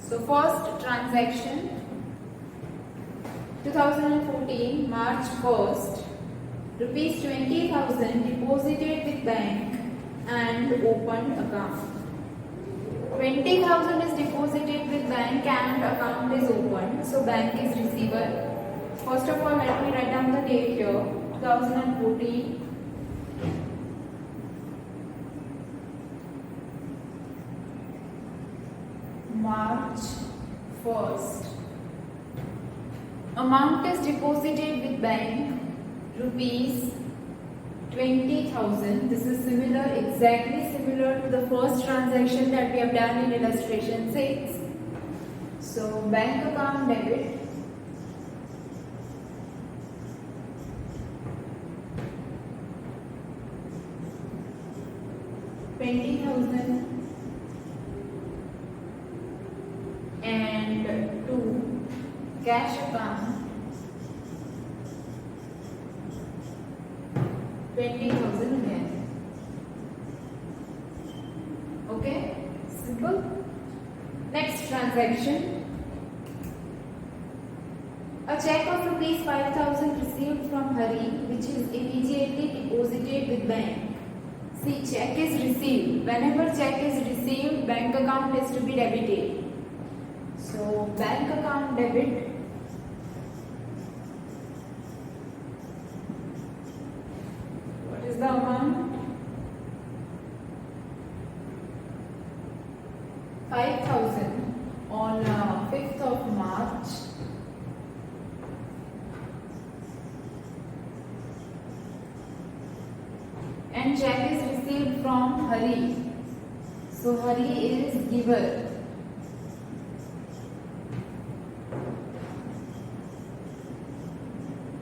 So first transaction 2014 March 1st, rupees 20,000 deposited with bank and opened account. 20,000 is deposited with bank and account is opened, so bank is receiver. First of all, let me write down the date here, 2014 March 1st. Amount is deposited with bank rupees 20,000. This is similar, exactly similar to the first transaction that we have done in illustration 6. So bank account debit, $20,000 and to cash account 20,000 again. Okay, simple. Next transaction. A check of rupees 5,000 received from Hari, which is immediately deposited with bank. See, check is received. Whenever check is received, bank account is to be debited. So bank account debit, what is the amount? 5,000 on 5th of March. And check is received from Hari. So Hari is giver.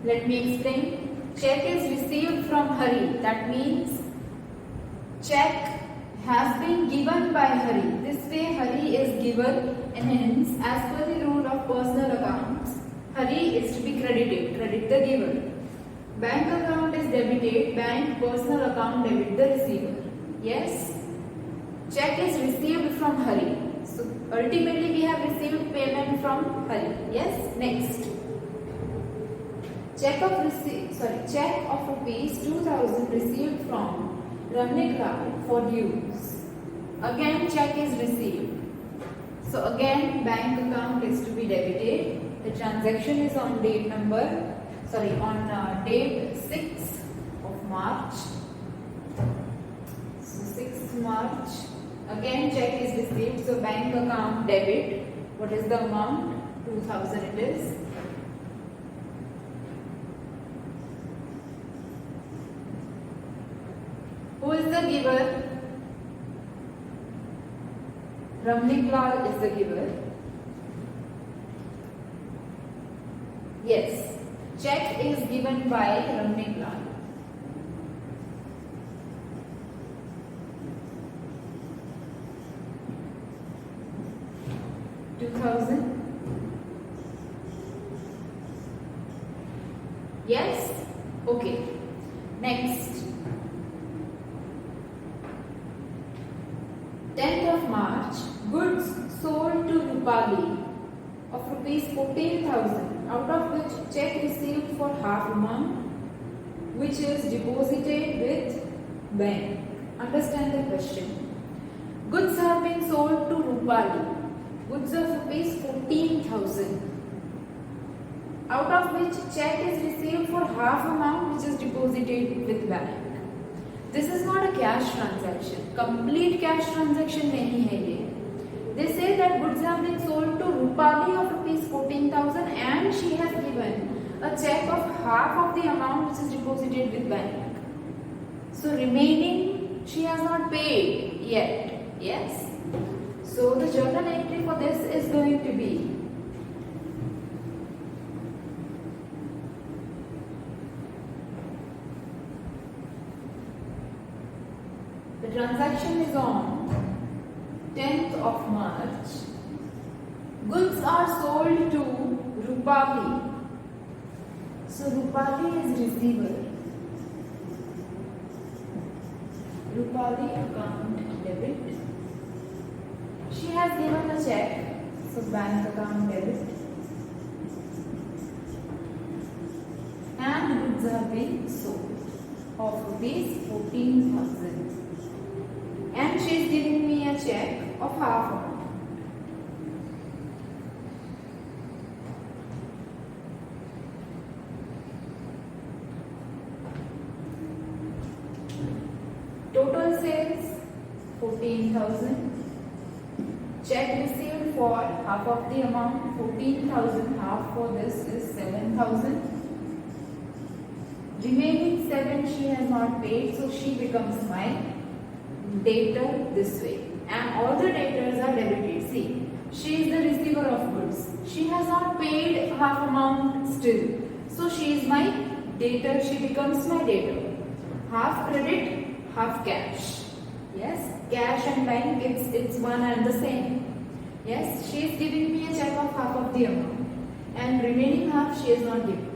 Let me explain. Check is received from Hari. That means check has been given by Hari. This way Hari is giver, and hence as per the rule of personal accounts, Hari is to be credited. Credit the giver. Bank account is debited. Bank personal account debit the receiver. Yes. Check is received from Hari. So ultimately we have received payment from Hari. Yes. Next. Check of rupees 2,000 received from Ramnik Lal for dues. Again check is received. So again bank account is to be debited. The transaction is on date 6th of March. So 6th March. Again check is received. So bank account debit. What is the amount? 2,000 it is. Who is the giver? Ramnik Lal is the giver. Yes. Check is given by Ramnik Lal. $2,000. Yes? Okay. Next. 10th of March, goods sold to Rupali of rupees 14,000, out of which check received for half amount, which is deposited with bank. Understand the question. Goods have been sold to Rupali. Goods of rupees 14,000, out of which check is received for half amount, which is deposited with bank. This is not a cash transaction. Complete cash transaction नहीं है ये. They say that goods have been sold to Rupali of rupees 14,000 and she has given a check of half of the amount which is deposited with bank. So remaining she has not paid yet. Yes. So the journal entry for this is going to be the transaction is on 10th of March. Goods are sold to Rupali. So Rupali is receiver. Rupali account debit. She has given a check. So bank account debit. And goods are being sold of rupees 14,000. And she is giving me a check of half amount. Total sales 14,000. Check received for half of the amount 14,000. Half for this is 7,000. Remaining 7 she has not paid, so she becomes my debtor this way. And all the debtors are debited. See, she is the receiver of goods. She has not paid half amount still, so she is my debtor. She becomes my debtor. Half credit, half cash. Yes, cash and bank, it's one and the same. Yes, she is giving me a check of half of the amount, and remaining half she is not given.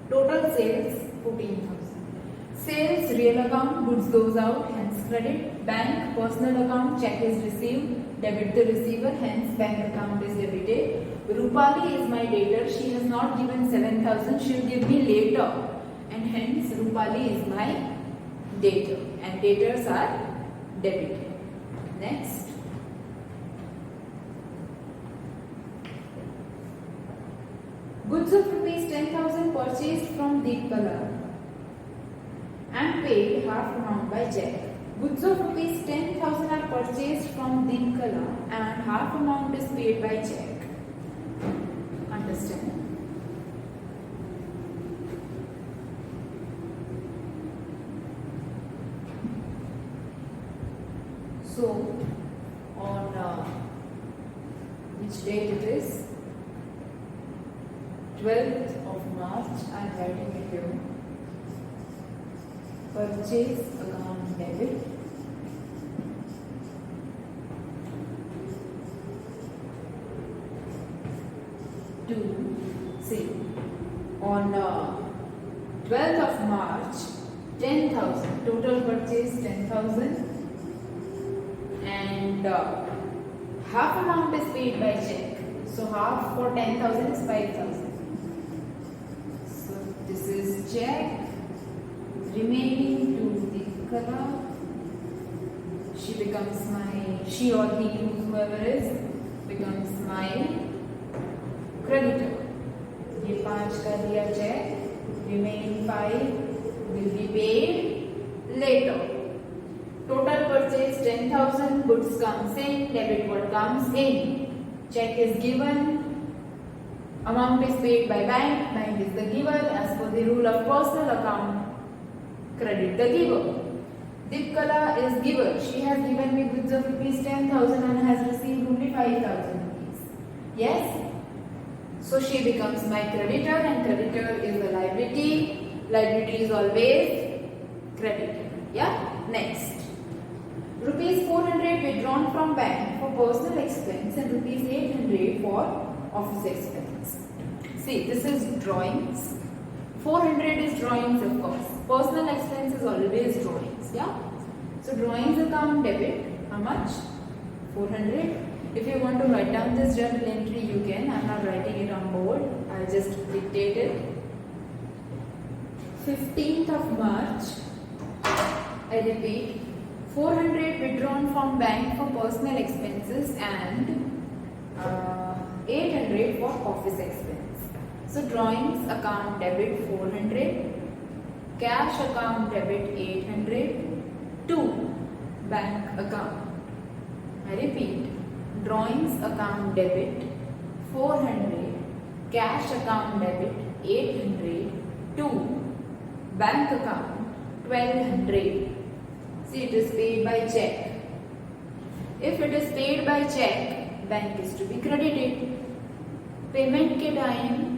Total sales 14,000. Sales real account, goods goes out, hence credit. Bank personal account, check is received, debit the receiver, hence bank account is debited. Rupali is my debtor. She has not given 7,000. She will give me later, and hence Rupali is my debtor, and debtors are debited. Next. Goods of rupees 10,000 purchased from Deepkala and paid half amount by check. Goods of rupees 10,000 are purchased from Deepkala and half amount is paid by check. Understand? So, on which date it is? 12th of March, I am writing it here. Purchase account debit. To see on 12th of March, 10,000 total purchase 10,000, and half amount is paid by check. So half for 10,000 is 5,000. This is check. Remaining to the color, she becomes my, she or he, whoever is, becomes my creditor. ये 5 का दिया check. Remaining 5 will be paid later. Total purchase 10,000. Goods comes in. Debit what comes in. Check is given. Amount is paid by bank. Bank is the giver. As per the rule of personal account, credit the giver. Deepkala is giver. She has given me goods of rupees 10,000 and has received only 5,000 rupees. Yes? So she becomes my creditor, and creditor is the liability. Liability is always credited. Yeah? Next. Rupees 400 withdrawn from bank for personal expense and rupees 800 for office expense. See, this is drawings. 400 is drawings, of course. Personal expense is always drawings. Yeah? So drawings account debit. How much? 400. If you want to write down this journal entry, you can. I'm not writing it on board. I'll just dictate it. 15th of March. I repeat. 400 withdrawn from bank for personal expenses and 800 for office expense. So drawings account debit 400, cash account debit 800 to bank account. I repeat, drawings account debit 400, cash account debit 800 to bank account 1200. See, it is paid by check. If it is paid by check, bank is to be credited. Payment के time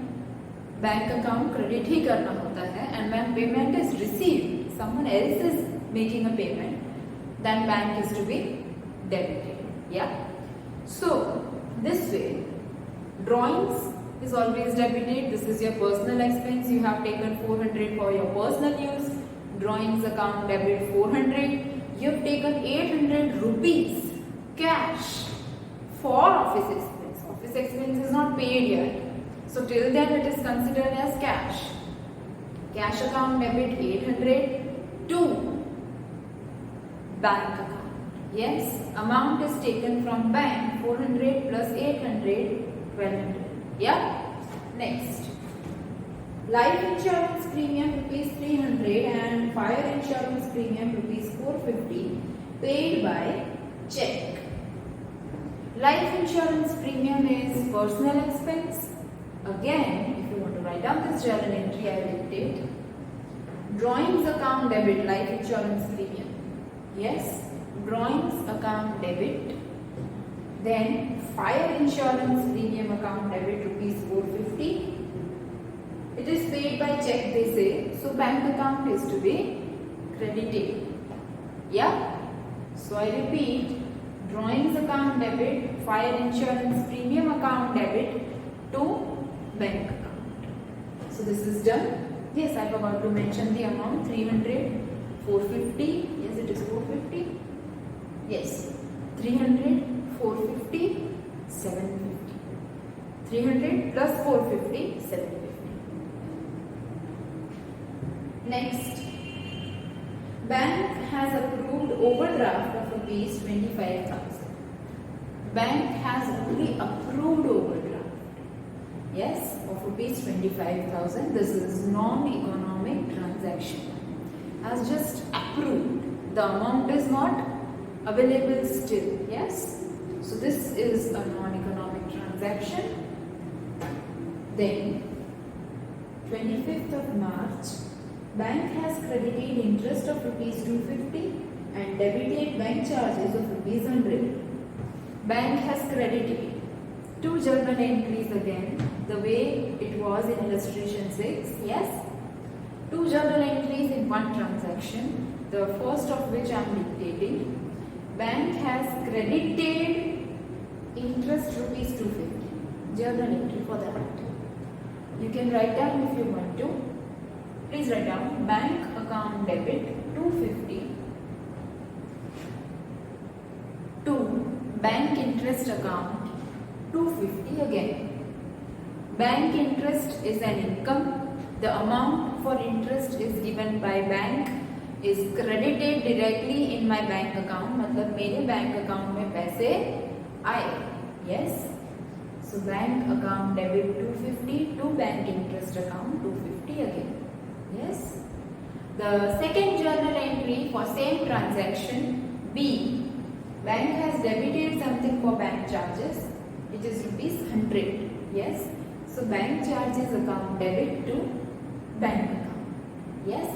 bank account credit ही करना होता है, and when payment is received, someone else is making a payment, then bank is to be debited. Yeah. So this way, drawings is always debited. This is your personal expense. You have taken 400 for your personal use. Drawings account debit 400. You have taken 800 rupees cash for office expense. So till then it is considered as cash. Cash account debit 800 to bank account. Yes, amount is taken from bank 400 plus 800, 1200. Yeah. Next, life insurance premium rupees 300 and fire insurance premium rupees 450 paid by check. Life insurance premium is personal expense. Again, if you want to write down this journal entry, I will dictate. Drawings account debit life insurance premium. Yes, drawings account debit. Then fire insurance premium account debit rupees 450. It is paid by check, they say. So bank account is to be credited. Yeah. So I repeat. Drawings account debit, fire insurance premium account debit to bank account. So this is done. Yes, I forgot to mention the amount 300, 450. Yes, it is 450. Yes, 300, 450, 750. 300 plus 450, 750. Next, bank has approved overdraft of rupees 25,000. Bank has only approved overdraft. Yes, of rupees 25,000. This is non-economic transaction. Has just approved. The amount is not available still. Yes. So this is a non-economic transaction. Then 25th of March, bank has credited interest of rupees 250 and debited bank charges of rupees 100. Bank has credited two journal entries again, the way it was in illustration 6. Yes, two journal entries in one transaction, the first of which I am dictating. Bank has credited interest rupees 250. Journal entry for that. You can write down if you want to. Please write down bank account debit 250 to bank interest account 250 again. Bank interest is an income. The amount for interest is given by bank is credited directly in my bank account. मतलब मेरे bank account में पैसे आए. Yes. So bank account debit 250 to bank interest account 250 again. Yes. The second journal entry for same transaction B. Bank has debited something for bank charges. It is rupees 100. Yes. So bank charges account debit to bank account. Yes.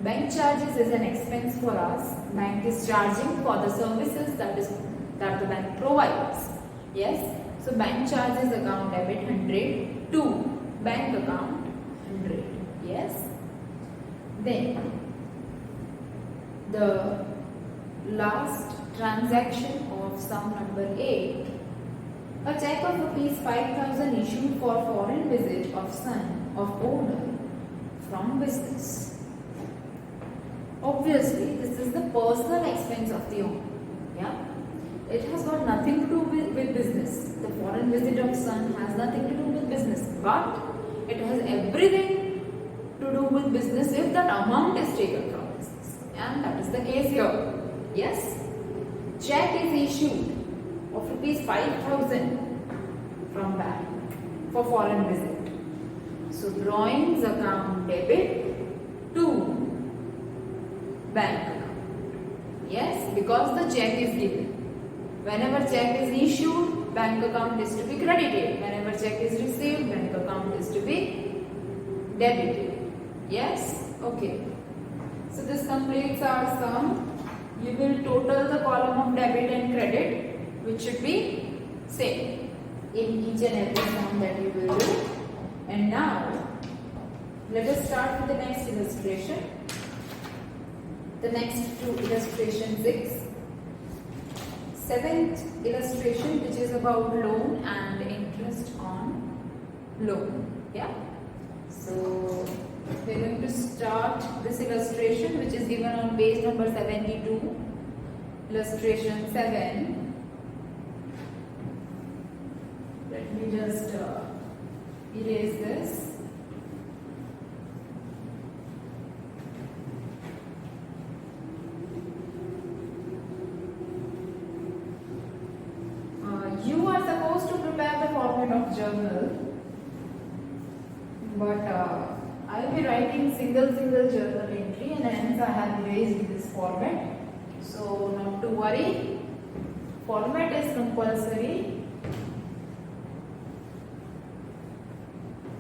Bank charges is an expense for us. Bank is charging for the services that the bank provides. Yes. So bank charges account debit 100 to bank account 100. Yes. Then the last transaction of sum number 8. A check of rupees 5,000 issued for foreign visit of son of owner from business. Obviously, this is the personal expense of the owner. Yeah. It has got nothing to do with business. The foreign visit of son has nothing to do with business, but it has everything to do with business if that amount is taken from business, and that is the case here. Yes, check is issued of rupees 5,000 from bank for foreign visit. So drawings account debit to bank account. Yes, because the check is given. Whenever check is issued, bank account is to be credited. Whenever check is received, bank account is to be debited. Yes? Okay. So this completes our sum. You will total the column of debit and credit, which should be same in each and every sum that you will do. And now, let us start with the next illustration. The next two illustration 6. Seventh illustration, which is about loan and interest on loan. Yeah. So we are going to start this illustration, which is given on page number 72. Illustration 7. Let me just erase this. You are supposed to prepare the format of journal, but I will be writing single journal entry, and hence I have erased this format. So not to worry, format is compulsory.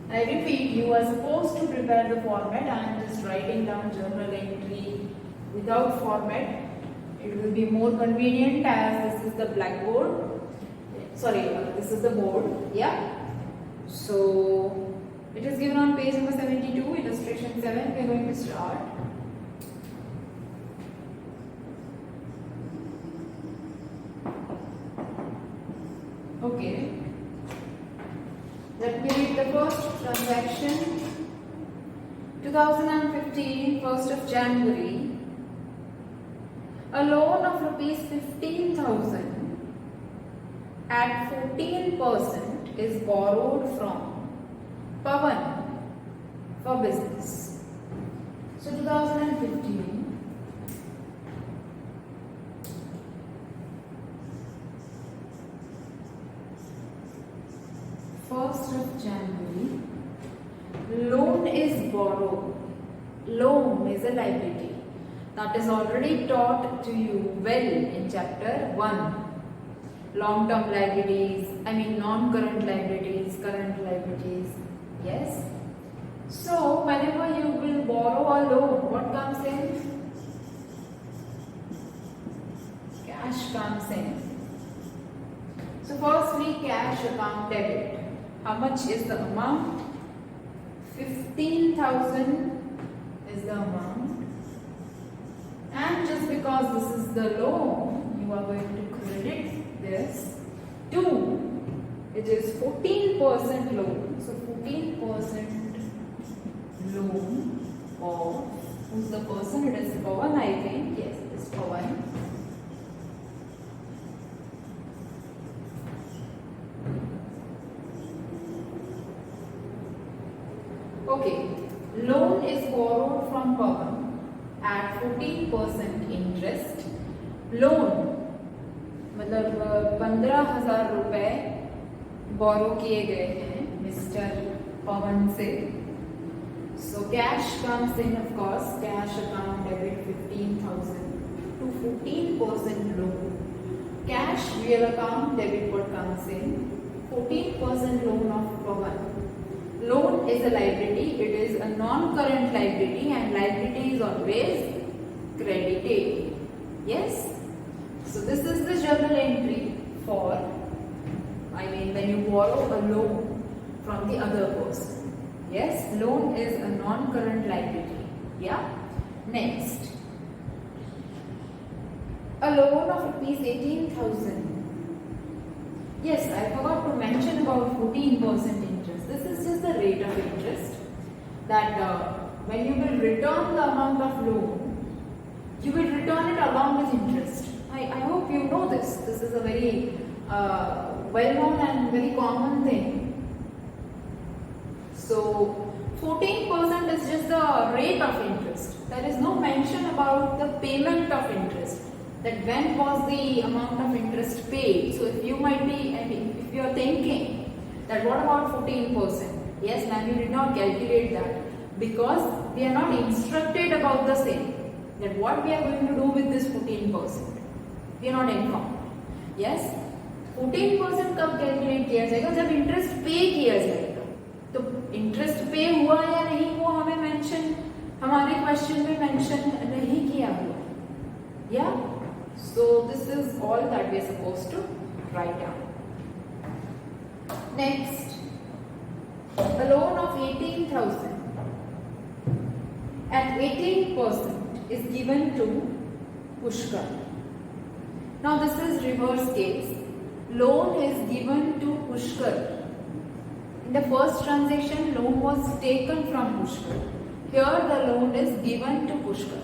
I repeat, you are supposed to prepare the format. I am just writing down journal entry without format. It will be more convenient as this is the blackboard. Sorry, this is the board. Yeah. So it is given on page number 72, illustration 7. We are going to start. Okay. Let me read the first transaction. 2015, 1st of January. A loan of rupees 15,000 at 14% is borrowed from Pawan for business. So 2015, first of January, loan is borrowed. Loan is a liability. That is already taught to you well in chapter 1. Long-term liabilities, non-current liabilities, current liabilities. Yes. So whenever you will borrow a loan, what comes in? Cash comes in. So firstly, cash account debit. How much is the amount? 15,000 is the amount. And just because this is the loan, you are going to credit this to, it is 14% loan. So 14% loan of, who's the person? It is Pawan, I think. Yes, it is Pawan. Okay, loan is borrowed from Pawan at 14% interest. Loan मतलब 15,000 रुपए बोरो किए गए हैं mister पवन से. So cash comes in, of course, cash account debit 15,000 to 14% loan. Cash real account debit what comes in? 14% loan of Pawan. Loan is a liability. It is a non-current liability, and liability is always credited. Yes. So this is the journal entry for, when you borrow a loan from the other person. Yes, loan is a non-current liability. Yeah. Next, a loan of rupees 18,000. Yes, I forgot to mention about 14% interest. This is just the rate of interest that when you will return the amount of loan, you will return it along with interest. I hope you know this. This is a very well-known and very common thing. So 14% is just the rate of interest. There is no mention about the payment of interest. That when was the amount of interest paid. So if you might be, if you are thinking that what about 14%? Yes, ma'am, you did not calculate that because we are not instructed about the same. That what we are going to do with this 14%. We are not informed. Yes, 14% कब calculate किया जाएगा? जब interest पे किया जाएगा. तो interest पे हुआ या नहीं वो हमें मेंशन, हमारे क्वेश्चन में मेंशन नहीं किया हुआ. या so this is all that we are supposed to write down. Next, a loan of 18,000 at 18% is given to Pushkar. Now this is reverse case. Loan is given to Pushkar. In the first transaction, loan was taken from Pushkar. Here the loan is given to Pushkar.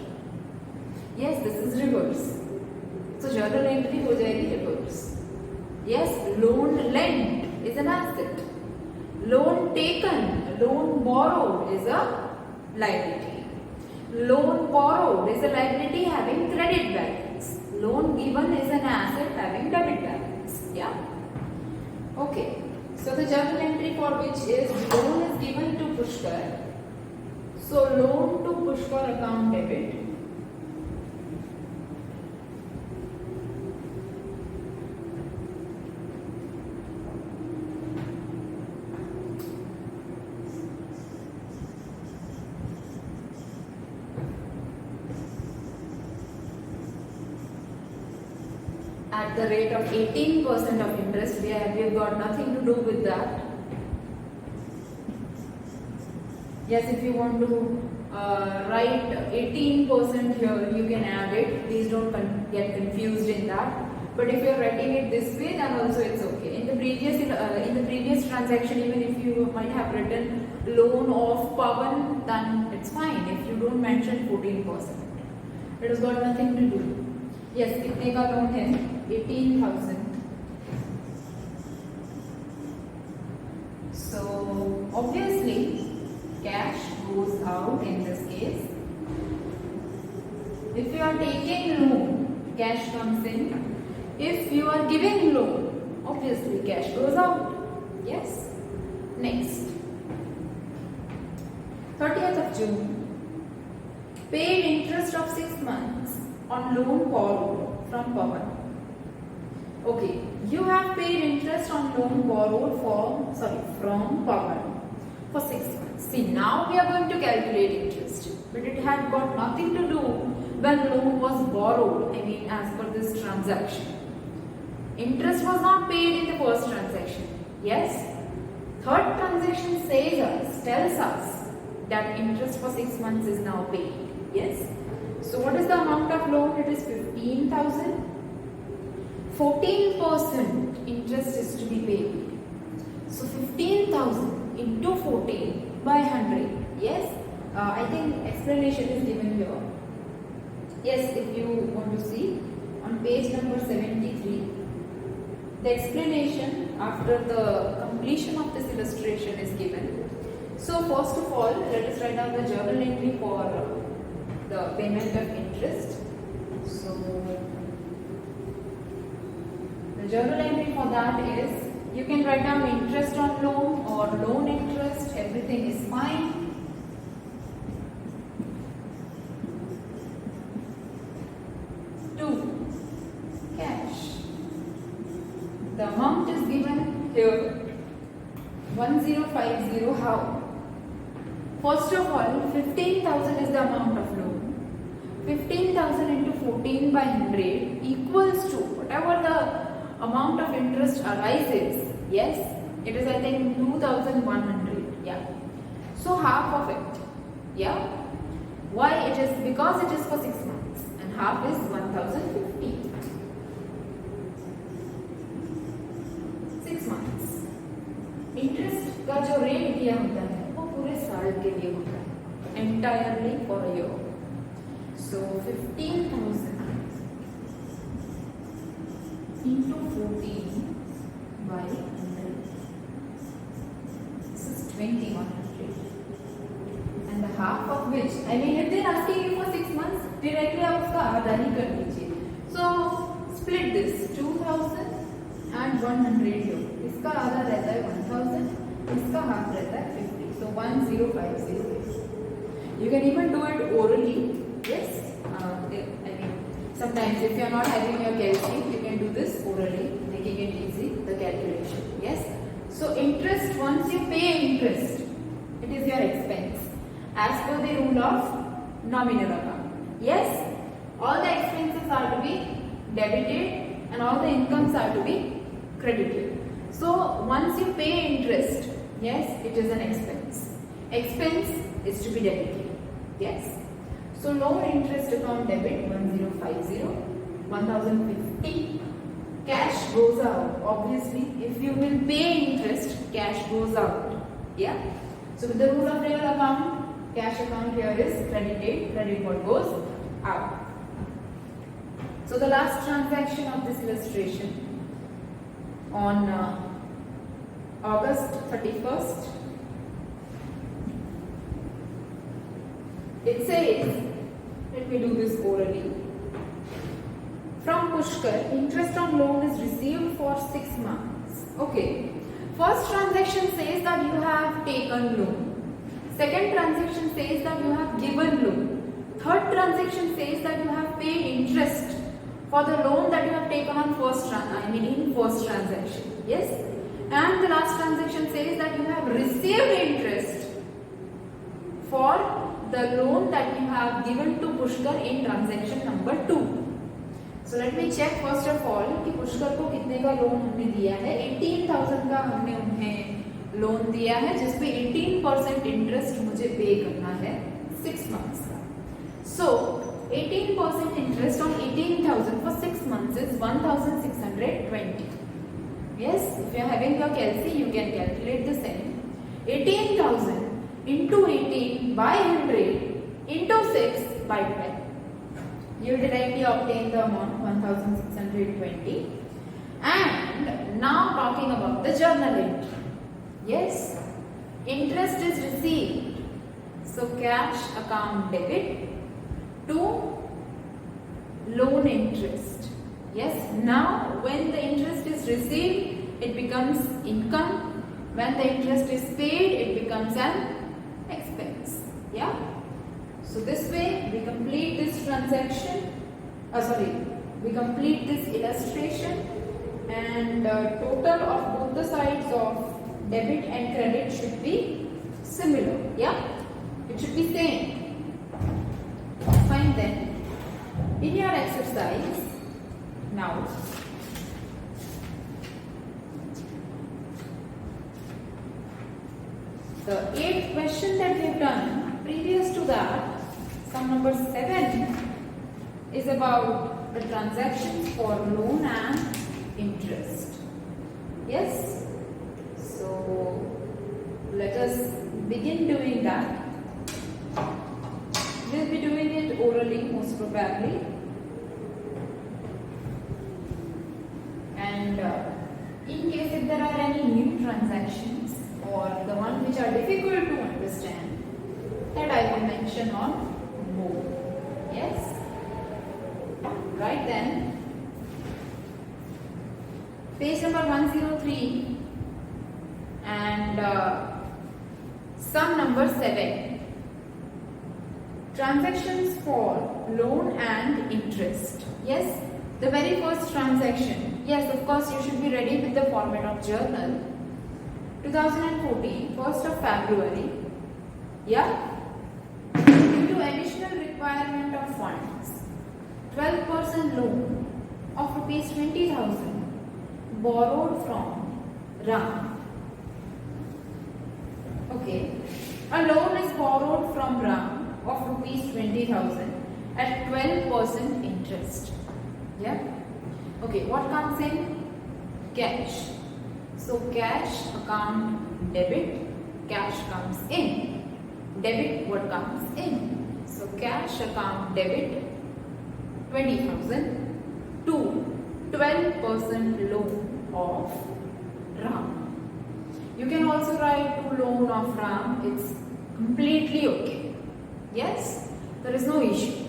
Yes, this is reverse. So journal entry हो जाएगी reverse. Yes, loan lent is an asset. Loan taken, loan borrowed is a liability. Loan borrowed is a liability having credit balance. Loan given is an asset having debit balance. Yeah. Okay. So the journal entry for which is loan is given to Pushkar. So loan to Pushkar account debit. At the rate of 18% of interest, we have got nothing to do with that. Yes, if you want to write 18% here, you can add it. Please don't get confused in that. But if you are writing it this way, then also it's okay. In the previous transaction, even if you might have written loan of Pawan, then it's fine. If you don't mention 14%, it has got nothing to do. Yes, कितने का loan है? 18,000. So obviously cash goes out in this case. If you are taking loan, cash comes in. If you are giving loan, obviously cash goes out. Yes. Next, 30th of June, paid interest of 6 months on loan borrowed from Pawan. Okay, you have paid interest on loan borrowed from Pawan for 6 months. See, now we are going to calculate interest, but it had got nothing to do when loan was borrowed. I mean, as per this transaction, interest was not paid in the first transaction. Yes, third transaction tells us that interest for 6 months is now paid. Yes. So what is the amount of loan? It is 15,000. 14% interest is to be paid. So 15,000 into 14 by 100. Yes. I think explanation is given here. Yes, if you want to see on page number 73, the explanation after the completion of this illustration is given. So first of all, let us write down the journal entry for the payment of interest. So the journal entry for that is, you can write down interest on loan or loan interest, everything is fine. Cash. The amount is given here 1050. How? First of all, 15,000 is the amount of loan. 15,000 into 14 by 100 equals to whatever the amount of interest arises. Yes, it is I think 2,100. Yeah. So half of it. Yeah. Why? It is because it is for 6 months and half is 1,050. 6 months. Interest का जो rate दिया होता है वो पूरे साल के लिए होता है, entirely for a year. So 15,000 into 14 by 100. This is 2,100. And the half of which, I mean, if they are asking you for 6 months, directly आप उसका आधा ही कर दीजिए. So split this 2,000 and 100 here. इसका आधा रहता है 1,000, इसका हाफ रहता है 50. So 1050. You can even do it orally. Yes. I mean, sometimes if you are not having your calculation, you can do this orally, making it easy, the calculation. Yes. So interest, once you pay interest, it is your expense as per the rule of nominal account. Yes. All the expenses are to be debited and all the incomes are to be credited. So once you pay interest, yes, it is an expense. Expense is to be debited. Yes. So loan interest account debit 1050, 1050. Cash goes out. Obviously, if you will pay interest, cash goes out. Yeah. So with the rule of real account, cash account here is credited. Credit what goes out. So the last transaction of this illustration on August 31st. It says, let me do this orally. From Pushkar, interest on loan is received for 6 months. Okay. First transaction says that you have taken loan. Second transaction says that you have given loan. Third transaction says that you have paid interest for the loan that you have taken on first transaction. Yes. And the last transaction says that you have received interest for the loan that you have given to Pushkar in transaction number 2. So let me check first of all कि पुष्कर को कितने का loan हमने दिया है. 18,000 का हमने उन्हें लोन दिया है जिसपे 18% इंटरेस्ट मुझे पे करना है 6 months का. So 18% interest on 18,000 for 6 months is 1,620. Yes, if you are having your calci, you can calculate the same. 18,000 into 18 by 100 into 6 by 12. You directly obtain the amount 1,620. And now talking about the journal entry. Yes, interest is received. So cash account debit to loan interest. Yes, now when the interest is received, it becomes income. When the interest is paid, it becomes an expense. Yeah. So this way we complete this transaction, we complete this illustration, and total of both the sides of debit and credit should be similar. Yeah, it should be same. Fine then. In your exercise now, the 8th question that we have done, previous to that, sum number 7 is about the transactions for loan and interest. Yes? So let us begin doing that. We'll be doing it orally most probably. And in case if there are any new transactions or the ones which are difficult to understand, that I will mention on board. Yes? Right then, page number 103 and sum number 7. Transactions for loan and interest. Yes? The very first transaction. Yes, of course, you should be ready with the format of journal. 2014, 1st of February. Yeah? Due to additional requirement of funds, 12% loan of rupees 20,000 borrowed from Ram. Okay. A loan is borrowed from Ram of rupees 20,000 at 12% interest. Yeah. Okay. What comes in? Cash. So cash account debit. Cash comes in. Debit what comes in. So cash account debit 20,000 to 12% loan of Ram. You can also write to loan of Ram. It's completely okay. Yes, there is no issue.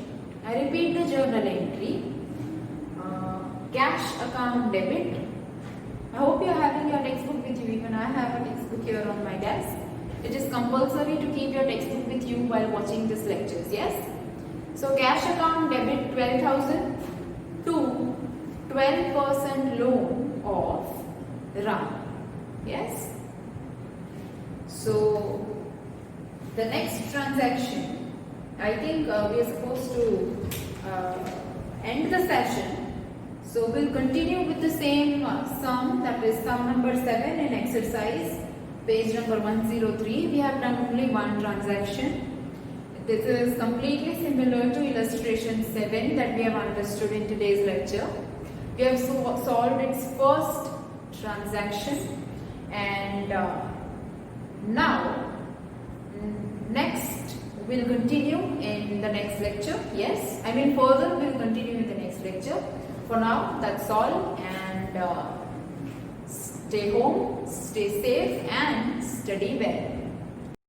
I repeat the journal entry. Cash account debit. I hope you are having your textbook with you. Even I have a textbook here on my desk. It is compulsory to keep your textbook with you while watching these lectures. Yes. So cash account debit 12,000 to 12% loan of Ram. Yes. So the next transaction, I think we are supposed to end the session. So we'll continue with the same sum, that is sum number 7 in exercise, page number 103. We have done only one transaction. This is completely similar to illustration 7 that we have understood in today's lecture. We have solved its first transaction, and now next we'll continue in the next lecture. Yes, I mean further we'll continue in the next lecture. For now, that's all, and stay home, stay safe. study well.